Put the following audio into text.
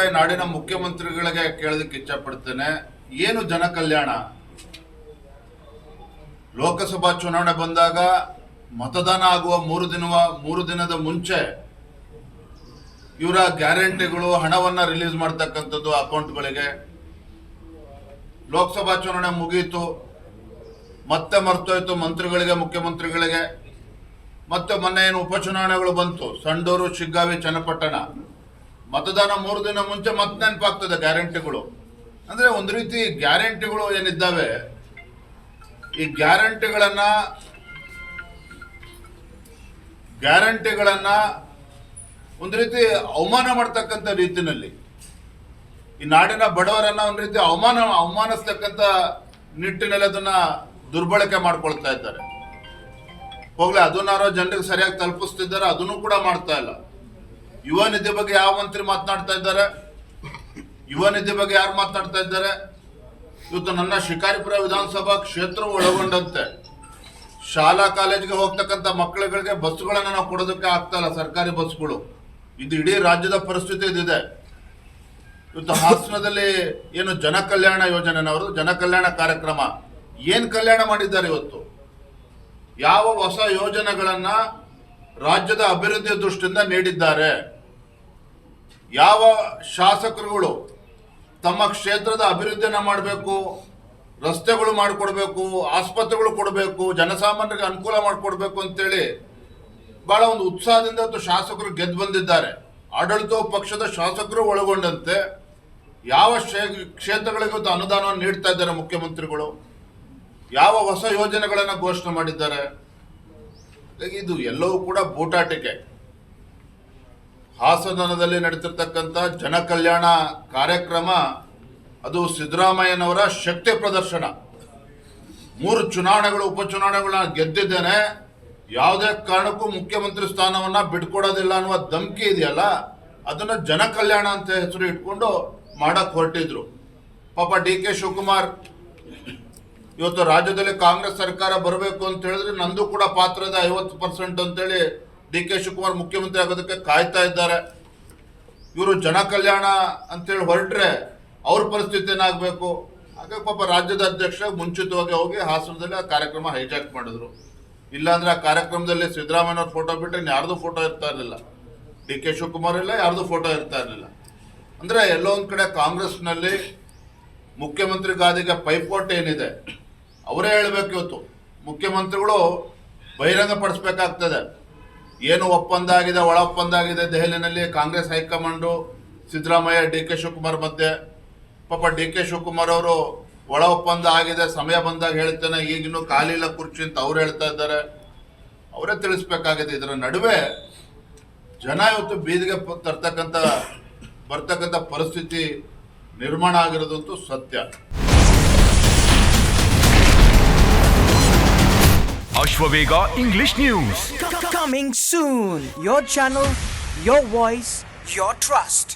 ಈ ನಾಡಿನ ಮುಖ್ಯಮಂತ್ರಿಗಳಿಗೆ ಕೇಳೋದಕ್ಕೆ ಇಚ್ಛಪಡ್ತೇನೆ, ಏನು ಜನ ಕಲ್ಯಾಣ? ಲೋಕಸಭಾ ಚುನಾವಣೆ ಬಂದಾಗ ಮತದಾನ ಆಗುವ ಮೂರು ದಿನದ ಮುಂಚೆ ಇವರ ಗ್ಯಾರಂಟಿಗಳು ಹಣವನ್ನ ರಿಲೀಸ್ ಮಾಡ್ತಕ್ಕಂಥದ್ದು ಅಕೌಂಟ್ಗಳಿಗೆ. ಲೋಕಸಭಾ ಚುನಾವಣೆ ಮುಗಿಯಿತು, ಮತ್ತೆ ಮರ್ತೋಯ್ತು ಮಂತ್ರಿಗಳಿಗೆ, ಮುಖ್ಯಮಂತ್ರಿಗಳಿಗೆ. ಮತ್ತೆ ಮೊನ್ನೆ ಏನು ಉಪಚುನಾವಣೆಗಳು ಬಂತು, ಸಂಡೂರು, ಶಿಗ್ಗಾವಿ, ಚನ್ನಪಟ್ಟಣ. ಮತದಾನ 3 ದಿನ ಮುಂಚೆ ಮತ್ತೆ ನೆನಪಾಗ್ತದೆ ಗ್ಯಾರಂಟಿಗಳು. ಅಂದ್ರೆ ಒಂದು ರೀತಿ ಗ್ಯಾರಂಟಿಗಳು ಏನಿದ್ದಾವೆ, ಈ ಗ್ಯಾರಂಟಿಗಳನ್ನ ಒಂದು ರೀತಿ ಅವಮಾನ ಮಾಡ್ತಕ್ಕಂಥ ರೀತಿನಲ್ಲಿ ಈ ನಾಡಿನ ಬಡವರನ್ನ ಒಂದು ರೀತಿ ಅವಮಾನಿಸ್ತಕ್ಕಂಥ ನಿಟ್ಟಿನಲ್ಲಿ ಅದನ್ನ ದುರ್ಬಳಕೆ ಮಾಡ್ಕೊಳ್ತಾ ಇದ್ದಾರೆ. ಹೋಗ್ಲಿ, ಅದನ್ನಾರೋ ಜನರಿಗೆ ಸರಿಯಾಗಿ ತಲುಪಿಸ್ತಿದ್ದಾರೆ, ಅದನ್ನು ಕೂಡ ಮಾಡ್ತಾ ಇಲ್ಲ. ಯುವ ನಿಧಿ ಬಗ್ಗೆ ಯಾವ ಮಂತ್ರಿ ಮಾತನಾಡ್ತಾ ಇದ್ದಾರೆ? ಯುವ ನಿಧಿ ಬಗ್ಗೆ ಯಾರು ಮಾತನಾಡ್ತಾ ಇದ್ದಾರೆ? ಇವತ್ತು ನನ್ನ ಶಿಕಾರಿಪುರ ವಿಧಾನಸಭಾ ಕ್ಷೇತ್ರ ಒಳಗೊಂಡಂತೆ ಶಾಲಾ ಕಾಲೇಜಿಗೆ ಹೋಗ್ತಕ್ಕಂಥ ಮಕ್ಕಳುಗಳಿಗೆ ಬಸ್ಗಳನ್ನ ನಾವು ಕೊಡೋದಕ್ಕೆ ಆಗ್ತಾ ಇಲ್ಲ, ಸರ್ಕಾರಿ ಬಸ್ಗಳು. ಇದು ಇಡೀ ರಾಜ್ಯದ ಪರಿಸ್ಥಿತಿ ಇದಿದೆ. ಇವತ್ತು ಹಾಸನದಲ್ಲಿ ಏನು ಜನ ಕಲ್ಯಾಣ ಯೋಜನೆನವರು ಜನ ಕಲ್ಯಾಣ ಕಾರ್ಯಕ್ರಮ ಏನ್ ಕಲ್ಯಾಣ ಮಾಡಿದ್ದಾರೆ? ಇವತ್ತು ಯಾವ ಹೊಸ ಯೋಜನೆಗಳನ್ನ ರಾಜ್ಯದ ಅಭಿವೃದ್ಧಿ ದೃಷ್ಟಿಯಿಂದ ನೀಡಿದ್ದಾರೆ? ಯಾವ ಶಾಸಕರುಗಳು ತಮ್ಮ ಕ್ಷೇತ್ರದ ಅಭಿವೃದ್ಧಿಯನ್ನ ಮಾಡಬೇಕು, ರಸ್ತೆಗಳು ಮಾಡಿಕೊಡ್ಬೇಕು, ಆಸ್ಪತ್ರೆಗಳು ಕೊಡಬೇಕು, ಜನಸಾಮಾನ್ಯರಿಗೆ ಅನುಕೂಲ ಮಾಡಿಕೊಡ್ಬೇಕು ಅಂತೇಳಿ ಬಹಳ ಒಂದು ಉತ್ಸಾಹದಿಂದ ಶಾಸಕರು ಗೆದ್ದು ಬಂದಿದ್ದಾರೆ. ಆಡಳಿತ ಪಕ್ಷದ ಶಾಸಕರು ಒಳಗೊಂಡಂತೆ ಯಾವ ಕ್ಷೇತ್ರಗಳಿಗೂ ಅನುದಾನವನ್ನು ನೀಡ್ತಾ ಇದ್ದಾರೆ ಮುಖ್ಯಮಂತ್ರಿಗಳು? ಯಾವ ಹೊಸ ಯೋಜನೆಗಳನ್ನ ಘೋಷಣೆ ಮಾಡಿದ್ದಾರೆ? ಇದು ಎಲ್ಲವೂ ಕೂಡ ಬೂಟಾಟಿಕೆ. ಹಾಸನದಲ್ಲಿ ನಡೀತಿರ್ತಕ್ಕಂಥ ಜನ ಕಲ್ಯಾಣ ಕಾರ್ಯಕ್ರಮ ಅದು ಸಿದ್ದರಾಮಯ್ಯನವರ ಶಕ್ತಿ ಪ್ರದರ್ಶನ. 3 ಚುನಾವಣೆಗಳು, ಉಪಚುನಾವಣೆಗಳನ್ನ ಗೆದ್ದಿದ್ದೇನೆ, ಯಾವುದೇ ಕಾರಣಕ್ಕೂ ಮುಖ್ಯಮಂತ್ರಿ ಸ್ಥಾನವನ್ನ ಬಿಟ್ಕೊಡೋದಿಲ್ಲ ಅನ್ನುವ ಧಮಕಿ ಇದೆಯಲ್ಲ, ಅದನ್ನ ಜನ ಕಲ್ಯಾಣ ಅಂತ ಹೆಸರು ಇಟ್ಕೊಂಡು ಮಾಡಕ್ ಹೊರಟಿದ್ರು. ಪಾಪ DK ಶಿವಕುಮಾರ್ ಇವತ್ತು ರಾಜ್ಯದಲ್ಲಿ ಕಾಂಗ್ರೆಸ್ ಸರ್ಕಾರ ಬರಬೇಕು ಅಂತ ಹೇಳಿದ್ರೆ ನಂದು ಕೂಡ ಪಾತ್ರ ಇದೆ 50% ಅಂತೇಳಿ DK ಶಿವಕುಮಾರ್ ಮುಖ್ಯಮಂತ್ರಿ ಆಗೋದಕ್ಕೆ ಕಾಯ್ತಾ ಇದ್ದಾರೆ. ಇವರು ಜನ ಕಲ್ಯಾಣ ಅಂತೇಳಿ ಹೊರಟ್ರೆ ಅವ್ರ ಪರಿಸ್ಥಿತಿ ಏನಾಗಬೇಕು? ಹಾಗಾಗಿ ಪಾಪ ರಾಜ್ಯದ ಅಧ್ಯಕ್ಷ ಮುಂಚಿತವಾಗಿ ಹೋಗಿ ಹಾಸನದಲ್ಲಿ ಆ ಕಾರ್ಯಕ್ರಮ ಹೈಜಾಕ್ ಮಾಡಿದ್ರು. ಇಲ್ಲಾಂದ್ರೆ ಆ ಕಾರ್ಯಕ್ರಮದಲ್ಲಿ ಸಿದ್ದರಾಮಯ್ಯವ್ರ ಫೋಟೋ ಬಿಟ್ಟರೆ ಯಾರ್ದು ಫೋಟೋ ಇರ್ತಾ ಇರಲಿಲ್ಲ, DK ಶಿವಕುಮಾರ್ ಇಲ್ಲ, ಯಾರ್ದು ಫೋಟೋ ಇರ್ತಾ ಇರಲಿಲ್ಲ. ಅಂದ್ರೆ ಎಲ್ಲೋ ಒಂದ್ ಕಡೆ ಕಾಂಗ್ರೆಸ್ನಲ್ಲಿ ಮುಖ್ಯಮಂತ್ರಿ ಗಾದಿಗೆ ಪೈಪೋಟಿ ಏನಿದೆ ಅವರೇ ಹೇಳ್ಬೇಕು. ಇವತ್ತು ಮುಖ್ಯಮಂತ್ರಿಗಳು ಬಹಿರಂಗ ಪಡಿಸ್ಬೇಕಾಗ್ತದೆ ಏನು ಒಪ್ಪಂದ ಆಗಿದೆ, ಒಳ ಒಪ್ಪಂದ ಆಗಿದೆ ದೆಹಲಿನಲ್ಲಿ ಕಾಂಗ್ರೆಸ್ ಹೈಕಮಾಂಡು ಸಿದ್ದರಾಮಯ್ಯ DK ಶಿವಕುಮಾರ್ ಮಧ್ಯೆ. ಪಾಪ DK ಶಿವಕುಮಾರ್ ಅವರು ಒಳ ಒಪ್ಪಂದ ಆಗಿದೆ, ಸಮಯ ಬಂದಾಗ ಹೇಳ್ತೇನೆ, ಈಗಿನ್ನೂ ಖಾಲಿ ಇಲ್ಲ ಕುರ್ಚಿ ಅಂತ ಅವ್ರು ಹೇಳ್ತಾ ಇದ್ದಾರೆ. ಅವರೇ ತಿಳಿಸ್ಬೇಕಾಗಿದೆ. ಇದರ ನಡುವೆ ಜನ ಇವತ್ತು ಬೀದಿಗೆ ಬರ್ತಕ್ಕಂಥ ಪರಿಸ್ಥಿತಿ ನಿರ್ಮಾಣ ಆಗಿರೋದಂತೂ ಸತ್ಯ. Ashwavega English News. Coming soon. Your channel, your voice, your trust.